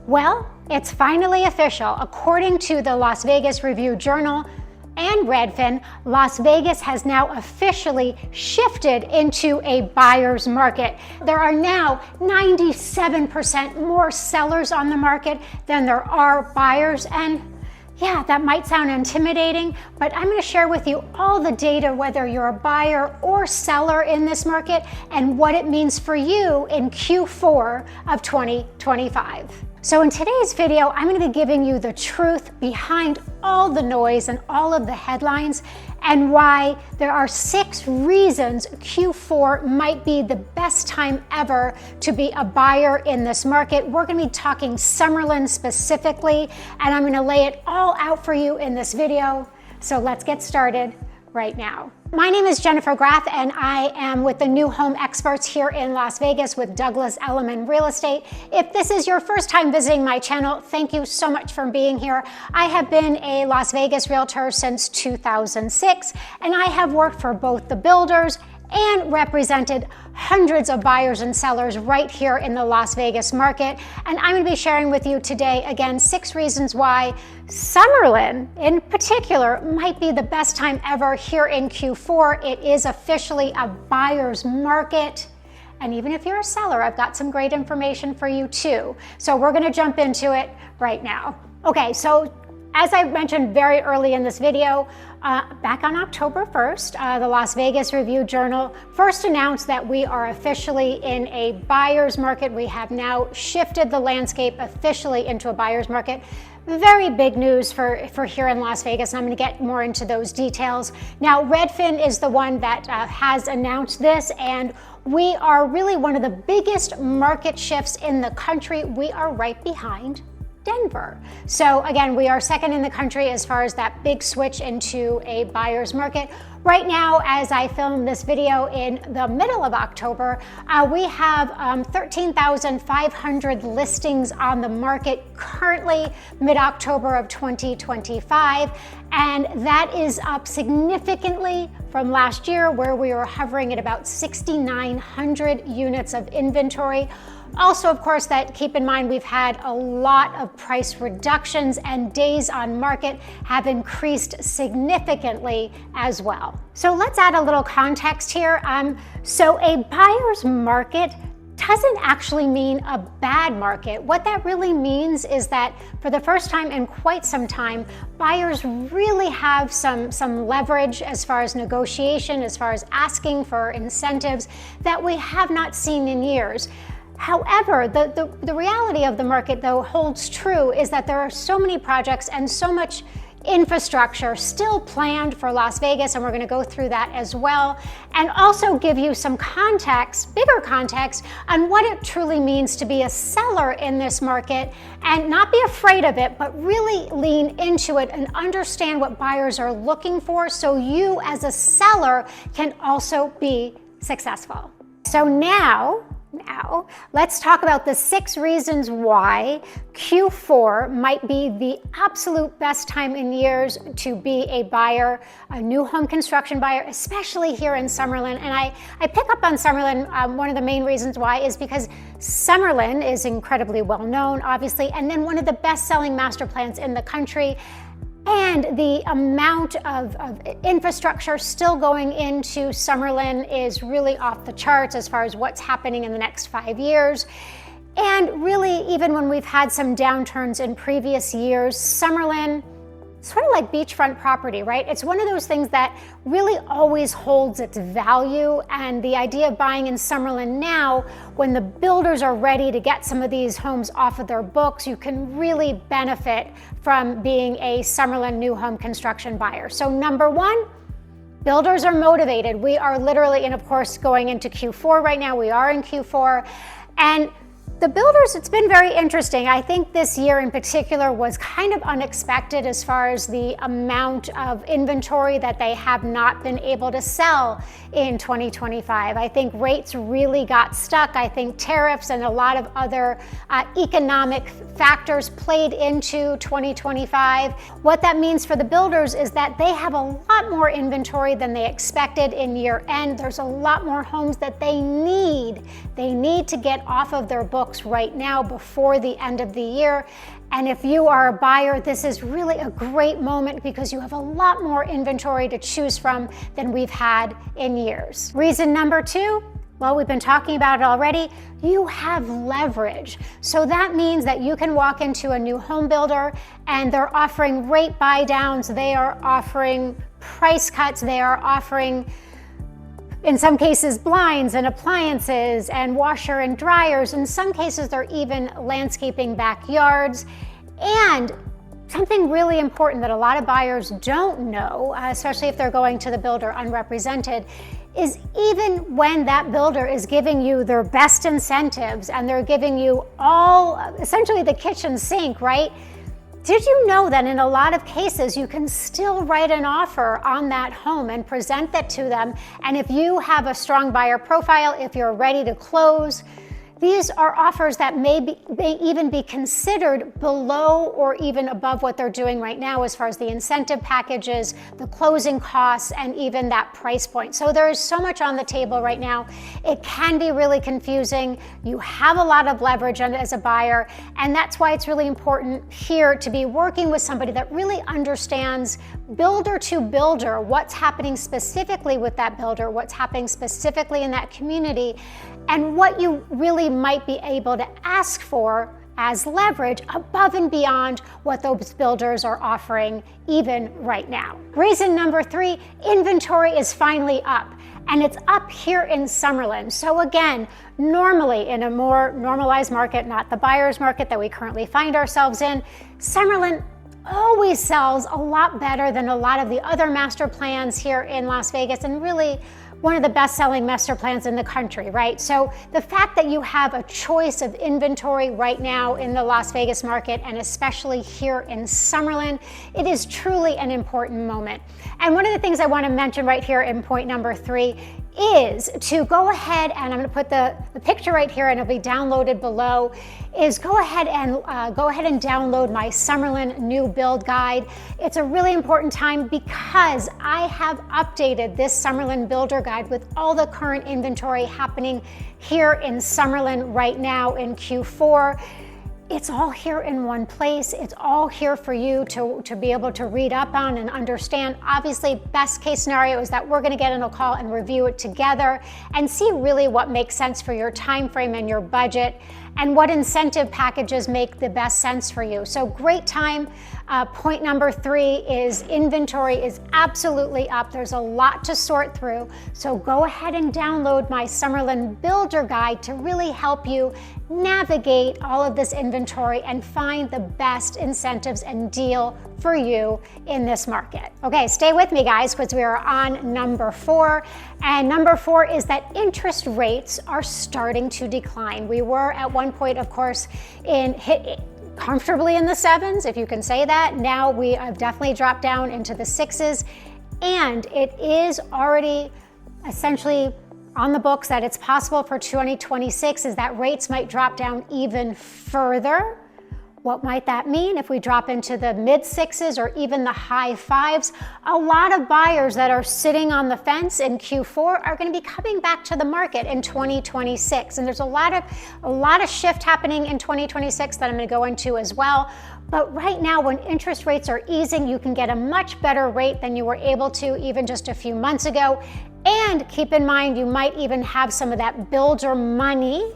Well, it's finally official. According to the Las Vegas Review-Journal and Redfin, Las Vegas has now officially shifted into a buyer's market. There are now 97% more sellers on the market than there are buyers, and yeah, that might sound intimidating, but I'm going to share with you all the data, whether you're a buyer or seller in this market, and what it means for you in Q4 of 2025. So in today's video, I'm going to be giving you the truth behind all the noise and all of the headlines, and why there are 6 reasons Q4 might be the best time ever to be a buyer in this market. We're going to be talking Summerlin specifically, and I'm going to lay it all out for you in this video. So let's get started right now. My name is Jennifer Graff, and I am with the New Home Experts here in Las Vegas with Douglas Elliman Real Estate. If this is your first time visiting my channel, thank you so much for being here. I have been a Las Vegas realtor since 2006, and I have worked for both the builders and represented hundreds of buyers and sellers right here in the Las Vegas market. And I'm going to be sharing with you today, again, 6 reasons why Summerlin in particular might be the best time ever here in Q4. It is officially a buyer's market. And even if you're a seller, I've got some great information for you too. So we're going to jump into it right now. Okay, so as I mentioned very early in this video, back on October 1st, the Las Vegas Review-Journal first announced that we are officially in a buyer's market. We have now shifted the landscape officially into a buyer's market. Very big news for here in Las Vegas, and I'm going to get more into those details. Now, Redfin is the one that has announced this, and we are really one of the biggest market shifts in the country. We are right behind Denver. So again, we are second in the country as far as that big switch into a buyer's market. Right now, as I film this video in the middle of October, we have 13,500 listings on the market currently mid-October of 2025. And that is up significantly from last year, where we were hovering at about 6,900 units of inventory. Also, of course, that keep in mind, we've had a lot of price reductions, and days on market have increased significantly as well. So let's add a little context here. So a buyer's market doesn't actually mean a bad market. What that really means is that for the first time in quite some time, buyers really have some leverage as far as negotiation, as far as asking for incentives that we have not seen in years. However, the reality of the market, though, holds true, is that there are so many projects and so much infrastructure still planned for Las Vegas, and we're going to go through that as well, and also give you some context, bigger context, on what it truly means to be a seller in this market, and not be afraid of it, but really lean into it and understand what buyers are looking for, so you as a seller can also be successful. So now, let's talk about the 6 reasons why Q4 might be the absolute best time in years to be a buyer, a new home construction buyer, especially here in Summerlin. And I pick up on Summerlin. One of the main reasons why is because Summerlin is incredibly well known, obviously, and then one of the best-selling master plans in the country. And the amount of infrastructure still going into Summerlin is really off the charts as far as what's happening in the next 5 years. And really, even when we've had some downturns in previous years, Summerlin, sort of like beachfront property, right? It's one of those things that really always holds its value. And the idea of buying in Summerlin now, when the builders are ready to get some of these homes off of their books, you can really benefit from being a Summerlin new home construction buyer. So number 1, builders are motivated. We are literally, and of course, going into Q4 right now, we are in Q4. And the builders, it's been very interesting. I think this year in particular was kind of unexpected as far as the amount of inventory that they have not been able to sell in 2025. I think rates really got stuck. I think tariffs and a lot of other economic factors played into 2025. What that means for the builders is that they have a lot more inventory than they expected in year end. There's a lot more homes that they need to get off of their books books right now before the end of the year. And if you are a buyer, this is really a great moment because you have a lot more inventory to choose from than we've had in years. Reason number 2, well, we've been talking about it already. You have leverage. So that means that you can walk into a new home builder and they're offering rate buy downs, they are offering price cuts, they are offering, in some cases, blinds and appliances and washer and dryers. In some cases, they're even landscaping backyards. And something really important that a lot of buyers don't know, especially if they're going to the builder unrepresented, is even when that builder is giving you their best incentives and they're giving you all, essentially the kitchen sink, right? Did you know that in a lot of cases you can still write an offer on that home and present that to them? And if you have a strong buyer profile, if you're ready to close, these are offers that may even be considered below or even above what they're doing right now as far as the incentive packages, the closing costs, and even that price point. So there is so much on the table right now. It can be really confusing. You have a lot of leverage as a buyer, and that's why it's really important here to be working with somebody that really understands builder to builder, what's happening specifically with that builder, what's happening specifically in that community, and what you really might be able to ask for as leverage above and beyond what those builders are offering even right now. Reason number 3, inventory is finally up. And it's up here in Summerlin. So again, normally in a more normalized market, not the buyer's market that we currently find ourselves in, Summerlin always sells a lot better than a lot of the other master plans here in Las Vegas, and really one of the best-selling master plans in the country, right? So the fact that you have a choice of inventory right now in the Las Vegas market, and especially here in Summerlin, it is truly an important moment. And one of the things I want to mention right here in point number 3 is to go ahead, and I'm going to put the picture right here and it'll be downloaded below, is go ahead and download my Summerlin new build guide. It's a really important time because I have updated this Summerlin builder guide with all the current inventory happening here in Summerlin right now in Q4. It's all here in one place. It's all here for you to be able to read up on and understand. Obviously, best case scenario is that we're going to get on a call and review it together and see really what makes sense for your time frame and your budget, and what incentive packages make the best sense for you. So great time. Point number 3 is inventory is absolutely up. There's a lot to sort through. So go ahead and download my Summerlin builder guide to really help you navigate all of this inventory and find the best incentives and deal for you in this market. Okay, stay with me guys, because we are on number 4. And number 4 is that interest rates are starting to decline. We were at one point, of course, comfortably in the 7s, if you can say that. Now we have definitely dropped down into the 6s, and it is already essentially on the books that it's possible for 2026 is that rates might drop down even further. What might that mean if we drop into the mid 6s or even the high 5s? A lot of buyers that are sitting on the fence in Q4 are going to be coming back to the market in 2026. And there's a lot of shift happening in 2026 that I'm going to go into as well. But right now, when interest rates are easing, you can get a much better rate than you were able to even just a few months ago. And keep in mind, you might even have some of that builder money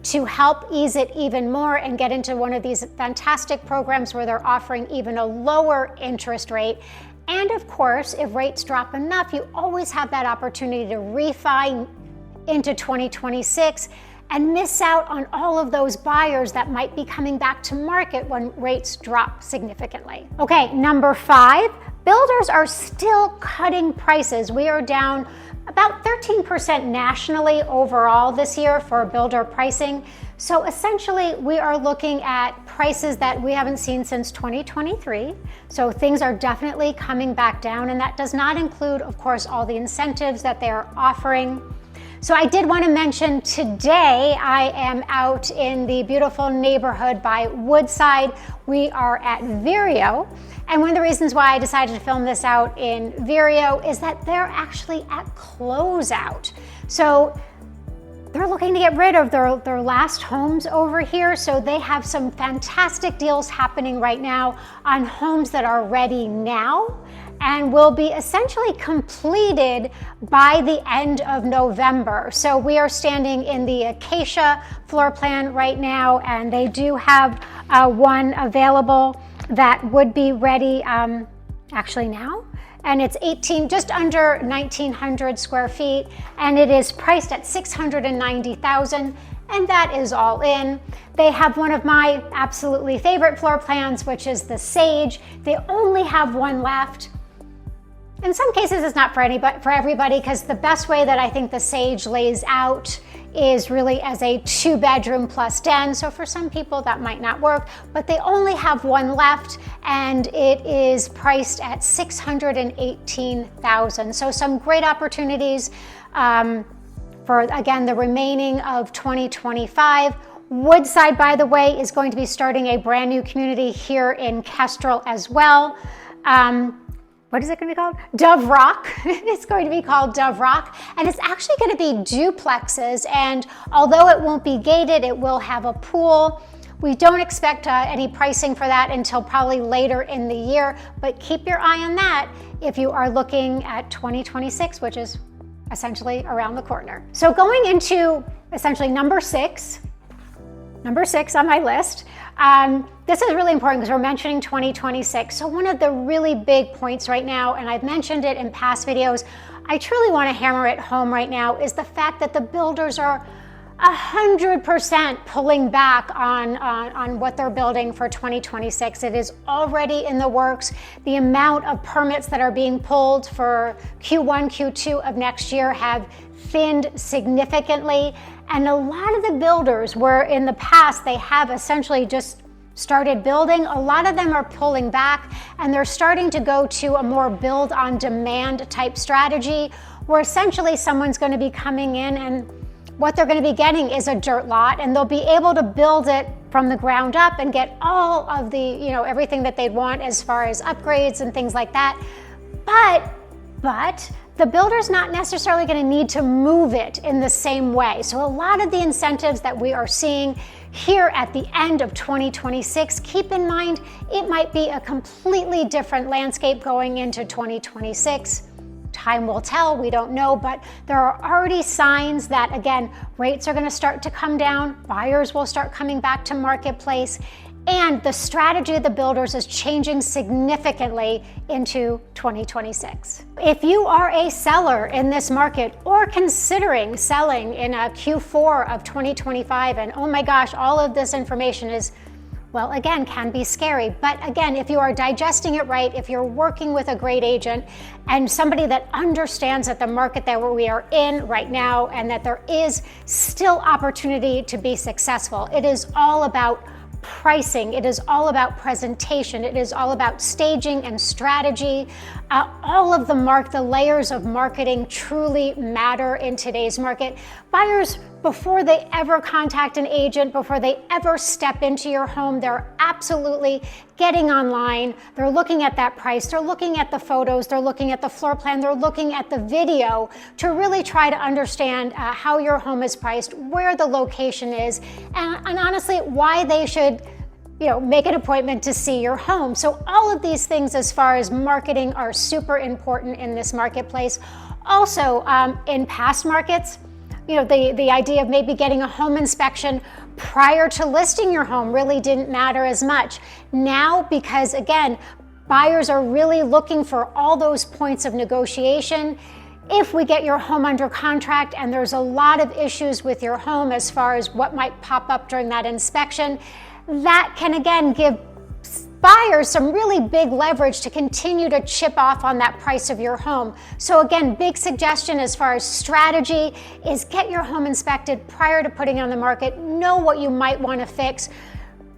to help ease it even more and get into one of these fantastic programs where they're offering even a lower interest rate. And of course, if rates drop enough, you always have that opportunity to refi into 2026 and miss out on all of those buyers that might be coming back to market when rates drop significantly. Okay, number 5, builders are still cutting prices. We are down about 13% nationally overall this year for builder pricing. So essentially, we are looking at prices that we haven't seen since 2023. So things are definitely coming back down, and that does not include, of course, all the incentives that they are offering. So I did want to mention today I am out in the beautiful neighborhood by Woodside. We are at Vireo. And one of the reasons why I decided to film this out in Vireo is that they're actually at closeout. So they're looking to get rid of their last homes over here. So they have some fantastic deals happening right now on homes that are ready now and will be essentially completed by the end of November. So we are standing in the Acacia floor plan right now, and they do have one available that would be ready actually now. And it's just under 1,900 square feet, and it is priced at $690,000, and that is all in. They have one of my absolutely favorite floor plans, which is the Sage. They only have one left. In some cases, it's not for everybody, because the best way that I think the Sage lays out is really as a 2-bedroom plus den. So for some people that might not work, but they only have one left, and it is priced at $618,000. So some great opportunities for, again, the remaining of 2025. Woodside, by the way, is going to be starting a brand new community here in Kestrel as well. What is it going to be called? Dove Rock. It's going to be called Dove Rock, and it's actually going to be duplexes, and although it won't be gated, it will have a pool. We don't expect any pricing for that until probably later in the year, but keep your eye on that if you are looking at 2026, which is essentially around the corner. So going into essentially number six on my list. This is really important because we're mentioning 2026. So one of the really big points right now, and I've mentioned it in past videos, I truly want to hammer it home right now, is the fact that the builders are 100% pulling back on what they're building for 2026. It is already in the works. The amount of permits that are being pulled for Q1, Q2 of next year have thinned significantly. And a lot of the builders, where in the past they have essentially just started building, a lot of them are pulling back, and they're starting to go to a more build on demand type strategy, where essentially someone's going to be coming in, and what they're going to be getting is a dirt lot, and they'll be able to build it from the ground up and get all of the, everything that they'd want as far as upgrades and things like that. But the builder's not necessarily going to need to move it in the same way. So a lot of the incentives that we are seeing here at the end of 2026, keep in mind, it might be a completely different landscape going into 2026. Time will tell, we don't know, but there are already signs that, again, rates are going to start to come down, buyers will start coming back to marketplace, and the strategy of the builders is changing significantly into 2026. If you are a seller in this market or considering selling in a Q4 of 2025, and oh my gosh, all of this information is, well, again, can be scary. But again, if you are digesting it right, if you're working with a great agent and somebody that understands that the market that we are in right now and that there is still opportunity to be successful, it is all about pricing, it is all about presentation, it is all about staging and strategy. All of the layers of marketing truly matter in today's market. Buyers, before they ever contact an agent, before they ever step into your home, they're absolutely getting online, they're looking at that price, they're looking at the photos, they're looking at the floor plan, they're looking at the video to really try to understand how your home is priced, where the location is, and honestly, why they should make an appointment to see your home. So all of these things as far as marketing are super important in this marketplace. Also, in past markets, the idea of maybe getting a home inspection prior to listing your home really didn't matter as much. Now, because again, buyers are really looking for all those points of negotiation. If we get your home under contract and there's a lot of issues with your home as far as what might pop up during that inspection, that can again give buyers some really big leverage to continue to chip off on that price of your home. So again, big suggestion as far as strategy is get your home inspected prior to putting it on the market. Know what you might want to fix.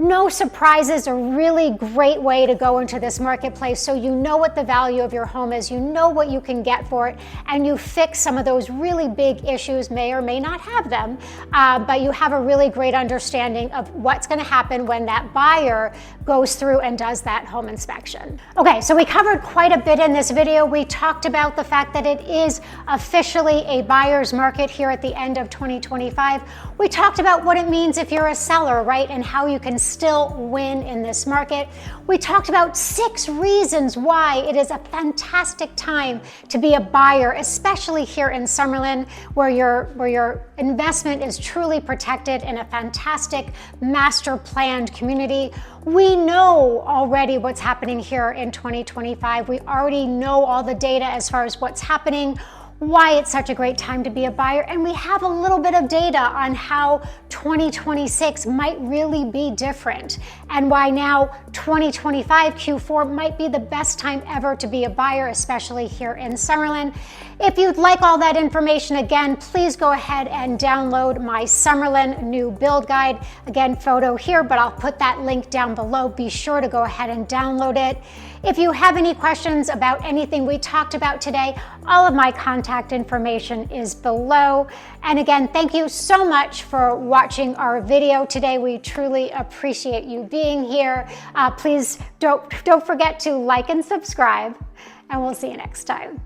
No surprises, a really great way to go into this marketplace so you know what the value of your home is, you know what you can get for it, and you fix some of those really big issues, may or may not have them, but you have a really great understanding of what's going to happen when that buyer goes through and does that home inspection. Okay, so we covered quite a bit in this video. We talked about the fact that it is officially a buyer's market here at the end of 2025. We talked about what it means if you're a seller, right, and how you can still win in this market. We talked about 6 reasons why it is a fantastic time to be a buyer, especially here in Summerlin, where your investment is truly protected in a fantastic master planned community. We know already what's happening here in 2025. We already know all the data as far as what's happening, why it's such a great time to be a buyer, and we have a little bit of data on how 2026 might really be different, and why now 2025 Q4 might be the best time ever to be a buyer, especially here in Summerlin. If you'd like all that information, again, please go ahead and download my Summerlin new build guide. Again, photo here, but I'll put that link down below. Be sure to go ahead and download it. If you have any questions about anything we talked about today, all of my contact information is below. And again, thank you so much for watching our video today. We truly appreciate you being here. Please don't forget to like and subscribe, and we'll see you next time.